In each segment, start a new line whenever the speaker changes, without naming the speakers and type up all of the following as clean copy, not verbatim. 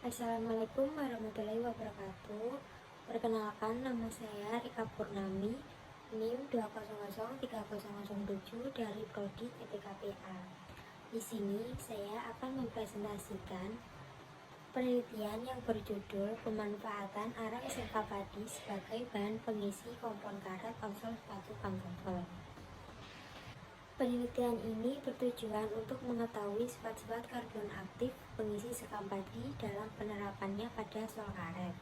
Assalamualaikum warahmatullahi wabarakatuh. Perkenalkan, nama saya Rika Purnami, NIM 2003007 dari Prodi TPKPA. Di sini saya akan mempresentasikan penelitian yang berjudul pemanfaatan arang serta padi sebagai bahan pengisi kompon karet outsole sepatu pantofel. Penelitian ini bertujuan untuk mengetahui sifat-sifat karbon aktif pengisi sekam padi dalam penerapannya pada sol karet,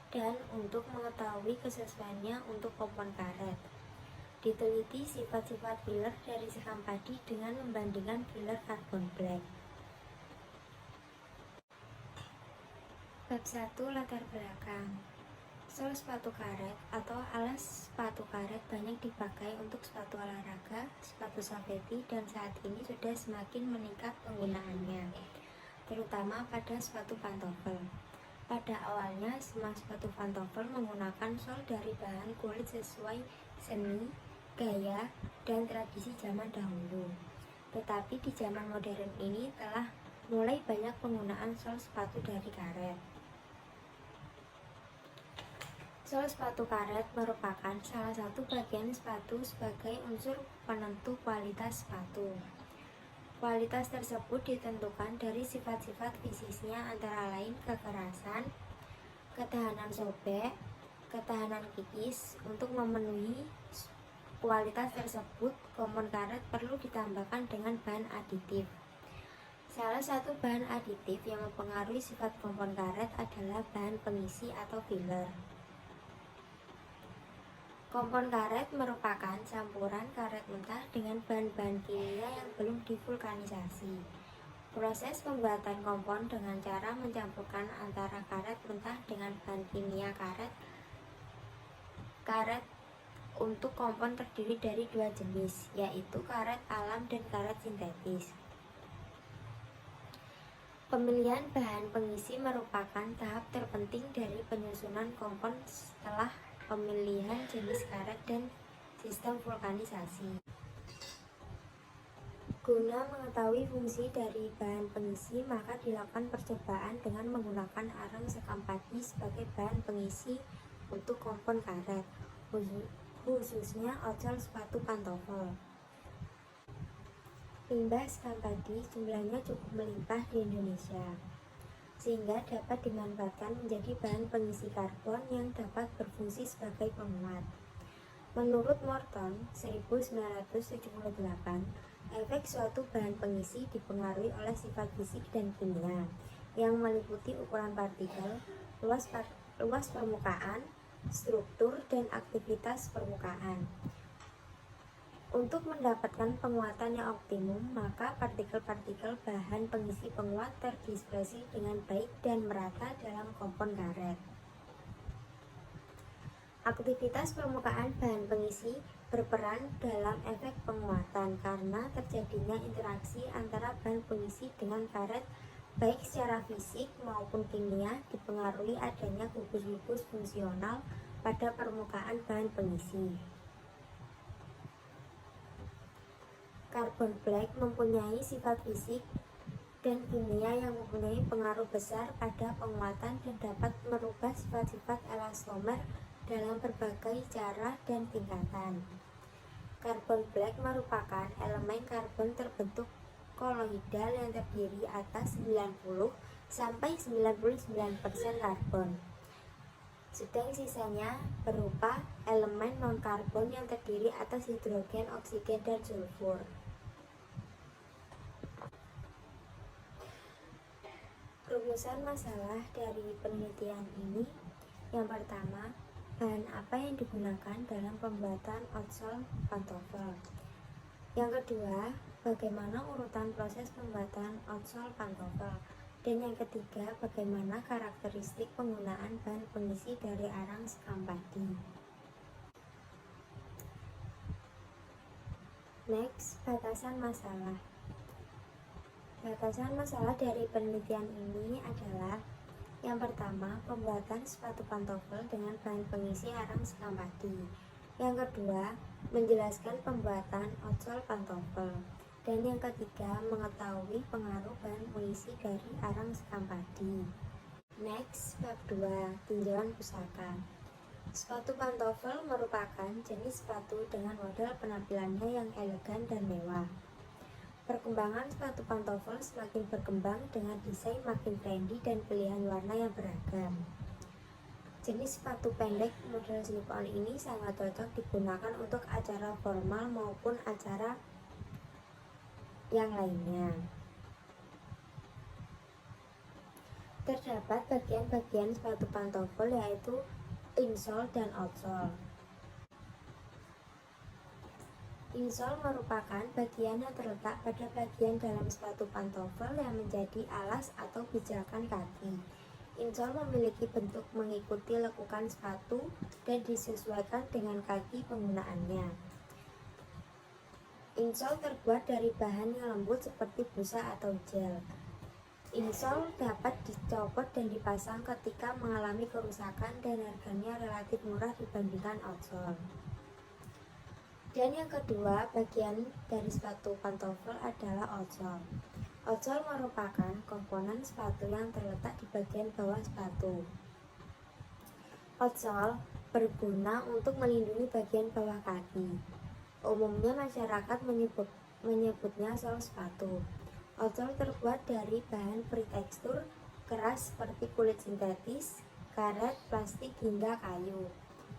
dan untuk mengetahui kesesuaiannya untuk kompon karet. Diteliti sifat-sifat filler dari sekam padi dengan membandingkan filler karbon black. Bab 1, latar belakang. Sol sepatu karet atau alas sepatu karet banyak dipakai untuk sepatu olahraga, sepatu saveti, dan saat ini sudah semakin meningkat penggunaannya, terutama pada sepatu pantofel. Pada awalnya, semua sepatu pantofel menggunakan sol dari bahan kulit sesuai seni, gaya, dan tradisi zaman dahulu. Tetapi di zaman modern ini telah mulai banyak penggunaan sol sepatu dari karet. Sol sepatu karet merupakan salah satu bagian sepatu sebagai unsur penentu kualitas sepatu. Kualitas tersebut ditentukan dari sifat-sifat fisiknya antara lain kekerasan, ketahanan sobek, ketahanan kikis. Untuk memenuhi kualitas tersebut, kompon karet perlu ditambahkan dengan bahan aditif. Salah satu bahan aditif yang mempengaruhi sifat kompon karet adalah bahan pengisi atau filler. Kompon karet merupakan campuran karet mentah dengan bahan-bahan kimia yang belum divulkanisasi. Proses pembuatan kompon dengan cara mencampurkan antara karet mentah dengan bahan kimia karet untuk kompon terdiri dari dua jenis, yaitu karet alam dan karet sintetis. Pemilihan bahan pengisi merupakan tahap terpenting dari penyusunan kompon setelah pemilihan jenis karet dan sistem vulkanisasi. Guna mengetahui fungsi dari bahan pengisi, maka dilakukan percobaan dengan menggunakan arang sekam padi sebagai bahan pengisi untuk kompon karet, khususnya outsole sepatu pantofel. Limbah sekam padi jumlahnya cukup melimpah di Indonesia, sehingga dapat dimanfaatkan menjadi bahan pengisi karbon yang dapat berfungsi sebagai penguat. Menurut Morton 1978, efek suatu bahan pengisi dipengaruhi oleh sifat fisik dan kimia yang meliputi ukuran partikel, luas permukaan, struktur, dan aktivitas permukaan. Untuk mendapatkan penguatan yang optimum, maka partikel-partikel bahan pengisi penguat terdispersi dengan baik dan merata dalam kompon karet. Aktivitas permukaan bahan pengisi berperan dalam efek penguatan karena terjadinya interaksi antara bahan pengisi dengan karet baik secara fisik maupun kimia, dipengaruhi adanya gugus-gugus fungsional pada permukaan bahan pengisi. Karbon black mempunyai sifat fisik dan kimia yang mempunyai pengaruh besar pada penguatan dan dapat merubah sifat-sifat elastomer dalam berbagai cara dan tingkatan. Karbon black merupakan elemen karbon terbentuk koloidal yang terdiri atas 90-99% karbon, sedang sisanya berupa elemen non-karbon yang terdiri atas hidrogen, oksigen, dan sulfur. Rumusan masalah dari penelitian ini: yang pertama, bahan apa yang digunakan dalam pembuatan outsole pantofel? Yang kedua, bagaimana urutan proses pembuatan outsole pantofel? Dan yang ketiga, bagaimana karakteristik penggunaan bahan pengisi dari arang sekam padi? Next, batasan masalah. Batasan masalah dari penelitian ini adalah: yang pertama, pembuatan sepatu pantofel dengan bahan pengisi arang sekam padi. Yang kedua, menjelaskan pembuatan outsole pantofel. Dan yang ketiga, mengetahui pengaruh bahan pengisi dari arang sekam padi. Next, bab 2, tinjauan pusaka. Sepatu pantofel merupakan jenis sepatu dengan model penampilannya yang elegan dan mewah. Perkembangan sepatu pantofel semakin berkembang dengan desain makin trendy dan pilihan warna yang beragam. Jenis sepatu pendek model slip-on ini sangat cocok digunakan untuk acara formal maupun acara yang lainnya. Terdapat bagian-bagian sepatu pantofel yaitu insole dan outsole. Insole merupakan bagian yang terletak pada bagian dalam sepatu pantofel yang menjadi alas atau pijakan kaki. Insole memiliki bentuk mengikuti lekukan sepatu dan disesuaikan dengan kaki penggunaannya. Insole terbuat dari bahan yang lembut seperti busa atau gel. Insole dapat dicopot dan dipasang ketika mengalami kerusakan dan harganya relatif murah dibandingkan outsole. Dan yang kedua, bagian dari sepatu pantofel adalah outsole. Outsole merupakan komponen sepatu yang terletak di bagian bawah sepatu. Outsole berguna untuk melindungi bagian bawah kaki. Umumnya masyarakat menyebutnya sol sepatu. Outsole terbuat dari bahan bertekstur keras seperti kulit sintetis, karet, plastik hingga kayu.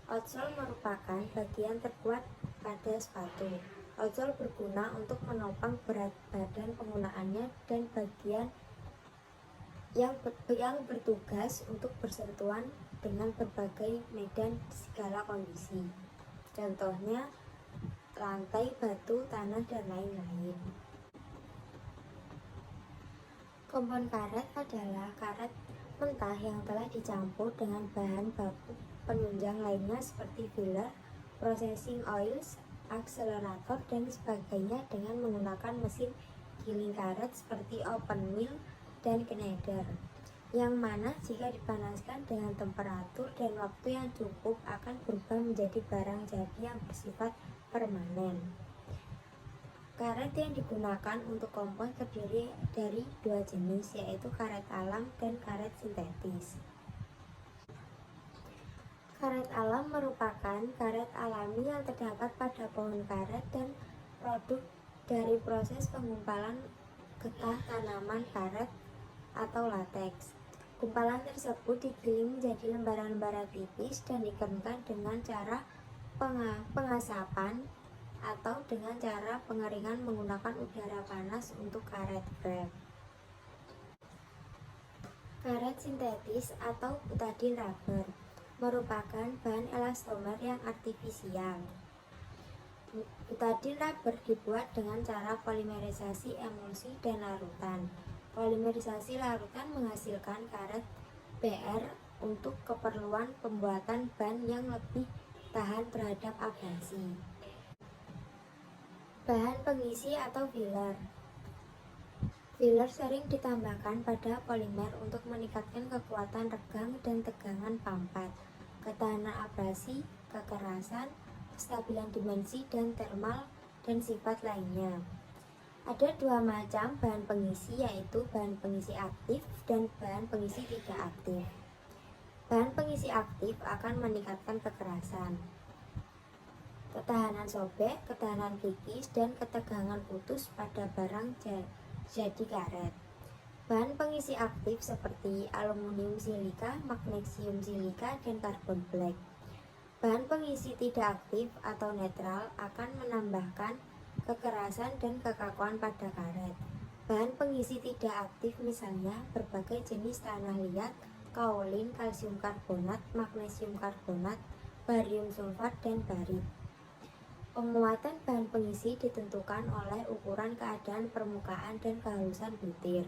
Outsole merupakan bagian terkuat pada sepatu. Outsole berguna untuk menopang berat badan penggunaannya dan bagian yang bertugas untuk bersentuhan dengan berbagai medan segala kondisi. Contohnya lantai, batu, tanah, dan lain-lain. Kompon karet adalah karet mentah yang telah dicampur dengan bahan baku penunjang lainnya seperti filler, processing oils, akselerator, dan sebagainya dengan menggunakan mesin giling karet seperti open mill dan kneader, yang mana jika dipanaskan dengan temperatur dan waktu yang cukup akan berubah menjadi barang jadi yang bersifat permanen. Karet yang digunakan untuk kompon terdiri dari dua jenis, yaitu karet alam dan karet sintetis. Karet alam merupakan karet alami yang terdapat pada pohon karet dan produk dari proses penggumpalan getah tanaman karet atau lateks. Gumpalan tersebut digiling menjadi lembaran-lembaran tipis dan dikeringkan dengan cara pengasapan atau dengan cara pengeringan menggunakan udara panas untuk karet wrap. Karet sintetis atau butadiene rubber merupakan bahan elastomer yang artifisial. Butadiene rubber dibuat dengan cara polimerisasi emulsi dan larutan. Polimerisasi larutan menghasilkan karet BR untuk keperluan pembuatan ban yang lebih tahan terhadap abrasi. Bahan pengisi atau filler. Filler sering ditambahkan pada polimer untuk meningkatkan kekuatan regang dan tegangan pampat, ketahanan abrasi, kekerasan, kestabilan dimensi, dan thermal dan sifat lainnya. Ada dua macam bahan pengisi, yaitu bahan pengisi aktif dan bahan pengisi tidak aktif. Bahan pengisi aktif akan meningkatkan kekerasan, ketahanan sobek, ketahanan kikis, dan ketegangan putus pada barang jadi karet. Bahan pengisi aktif seperti aluminium silika, magnesium silika, dan karbon black. Bahan pengisi tidak aktif atau netral akan menambahkan kekerasan dan kekakuan pada karet. Bahan pengisi tidak aktif misalnya berbagai jenis tanah liat, kaolin, kalsium karbonat, magnesium karbonat, barium sulfat, dan barit. Penguatan bahan pengisi ditentukan oleh ukuran keadaan permukaan dan kehalusan butir.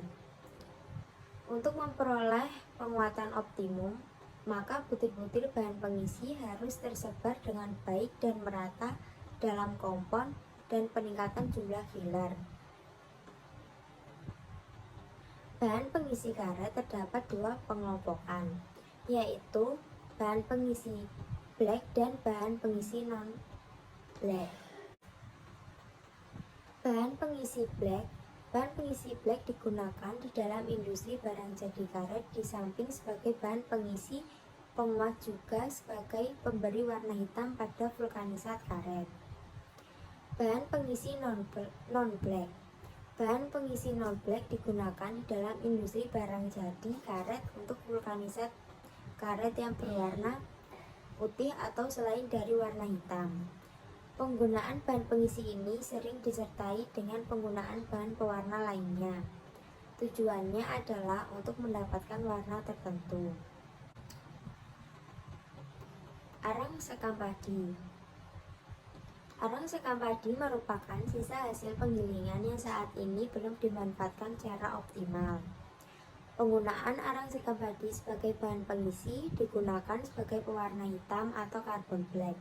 Untuk memperoleh penguatan optimum, maka butir-butir bahan pengisi harus tersebar dengan baik dan merata dalam kompon dan peningkatan jumlah filler. Bahan pengisi karet terdapat dua pengelompokan, yaitu bahan pengisi black dan bahan pengisi non-black. Bahan pengisi black digunakan di dalam industri barang jadi karet di samping sebagai bahan pengisi penguat juga sebagai pemberi warna hitam pada vulkanisat karet. Bahan pengisi non-black. Bahan pengisi non-black digunakan di dalam industri barang jadi karet untuk vulkanisat karet yang berwarna putih atau selain dari warna hitam. Penggunaan bahan pengisi ini sering disertai dengan penggunaan bahan pewarna lainnya. Tujuannya adalah untuk mendapatkan warna tertentu. Arang sekam padi. Arang sekam padi merupakan sisa hasil penggilingan yang saat ini belum dimanfaatkan secara optimal. Penggunaan arang sekam padi sebagai bahan pengisi digunakan sebagai pewarna hitam atau carbon black.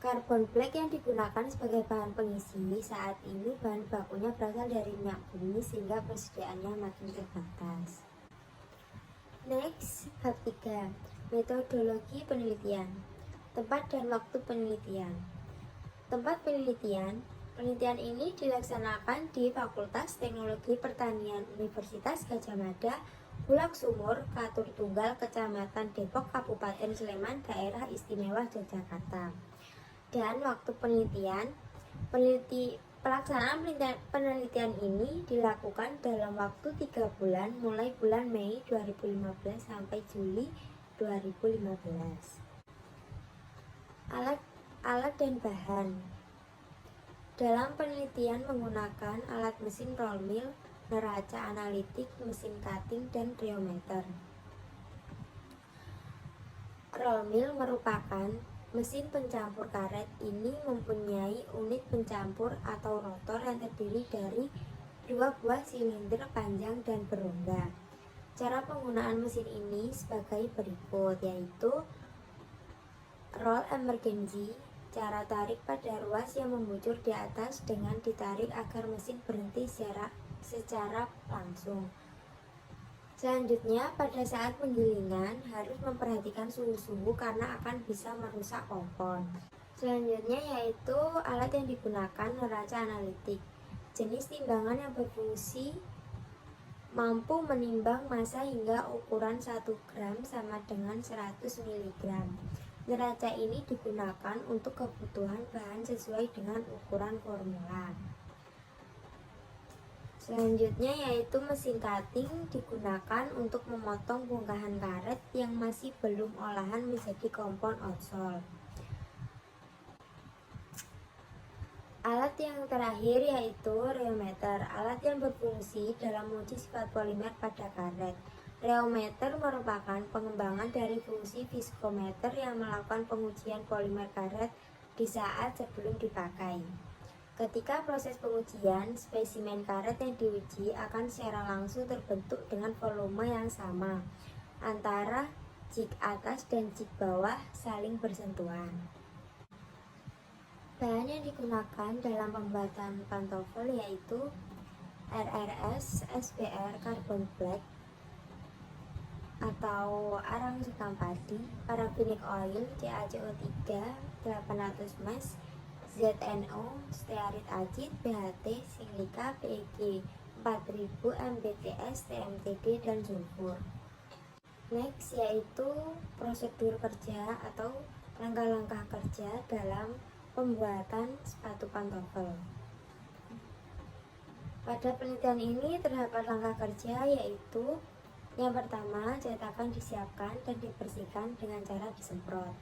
Carbon black yang digunakan sebagai bahan pengisi saat ini bahan bakunya berasal dari minyak bumi sehingga persediaannya makin terbatas. Next, bab 3. Metodologi penelitian. Tempat dan waktu penelitian. Tempat penelitian ini dilaksanakan di Fakultas Teknologi Pertanian Universitas Gadjah Mada, Bulak Sumur, Catur Tunggal, Kecamatan Depok, Kabupaten Sleman, Daerah Istimewa Yogyakarta. Dan waktu pelaksanaan penelitian ini dilakukan dalam waktu 3 bulan mulai bulan Mei 2015 sampai Juli 2015. Alat dan bahan. Dalam penelitian menggunakan alat mesin roll mill, neraca analitik, mesin cutting, dan rheometer. Roll mill merupakan mesin pencampur karet. Ini mempunyai unit pencampur atau rotor yang terdiri dari 2 buah silinder panjang dan berongga. Cara penggunaan mesin ini sebagai berikut, yaitu roll emergency, cara tarik pada ruas yang membujur di atas dengan ditarik agar mesin berhenti secara langsung. Selanjutnya, pada saat penggilingan harus memperhatikan suhu karena akan bisa merusak kompon. Selanjutnya yaitu alat yang digunakan neraca analitik. Jenis timbangan yang berfungsi mampu menimbang massa hingga ukuran 1 gram sama dengan 100 mg. Neraca ini digunakan untuk kebutuhan bahan sesuai dengan ukuran formula. Selanjutnya yaitu mesin cutting digunakan untuk memotong bongkahan karet yang masih belum olahan menjadi kompon outsole. Alat yang terakhir yaitu rheometer, alat yang berfungsi dalam menguji sifat polimer pada karet. Rheometer merupakan pengembangan dari fungsi viskometer yang melakukan pengujian polimer karet di saat sebelum dipakai. Ketika proses pengujian, spesimen karet yang diuji akan secara langsung terbentuk dengan volume yang sama antara jig atas dan jig bawah saling bersentuhan. Bahan yang digunakan dalam pembuatan pantofel yaitu RRS, SBR, carbon black atau arang sekam padi, paraffinic oil, CaCO3 800 mg, ZNO, stearit acid, BHT, silika, PEG 4000, MBTS, TMTD, dan sulfur. Next yaitu prosedur kerja atau langkah-langkah kerja dalam pembuatan sepatu pantofel. Pada penelitian ini terdapat langkah kerja yaitu yang pertama, cetakan disiapkan dan dibersihkan dengan cara disemprot.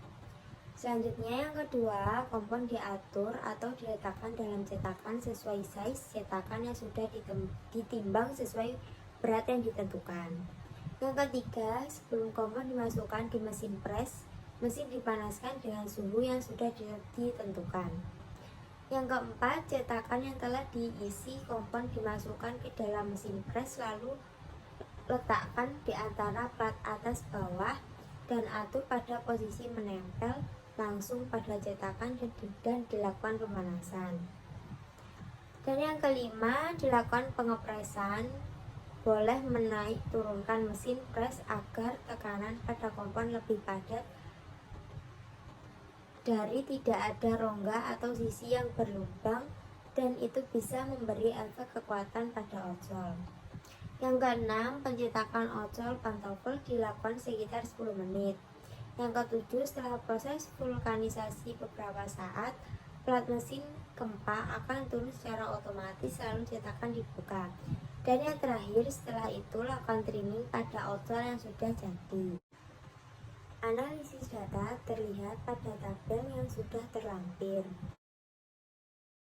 Selanjutnya yang kedua, kompon diatur atau diletakkan dalam cetakan sesuai size cetakan yang sudah ditimbang sesuai berat yang ditentukan. Yang ketiga, sebelum kompon dimasukkan di mesin press, mesin dipanaskan dengan suhu yang sudah ditentukan. Yang keempat, cetakan yang telah diisi kompon dimasukkan ke dalam mesin press lalu letakkan di antara plat atas bawah dan atur pada posisi menempel langsung pada cetakan dan dilakukan pemanasan. Dan yang kelima, dilakukan pengepresan. Boleh menaik turunkan mesin press agar tekanan pada kompon lebih padat dari tidak ada rongga atau sisi yang berlubang dan itu bisa memberi efek kekuatan pada ocol. Yang keenam, pencetakan ocol pantofel dilakukan sekitar 10 menit. Yang ketujuh, setelah proses vulkanisasi beberapa saat, plat mesin gempa akan turun secara otomatis lalu cetakan dibuka. Dan yang terakhir, setelah itu lakukan trimming pada ocol yang sudah jadi. Analisis data terlihat pada tabel yang sudah terlampir.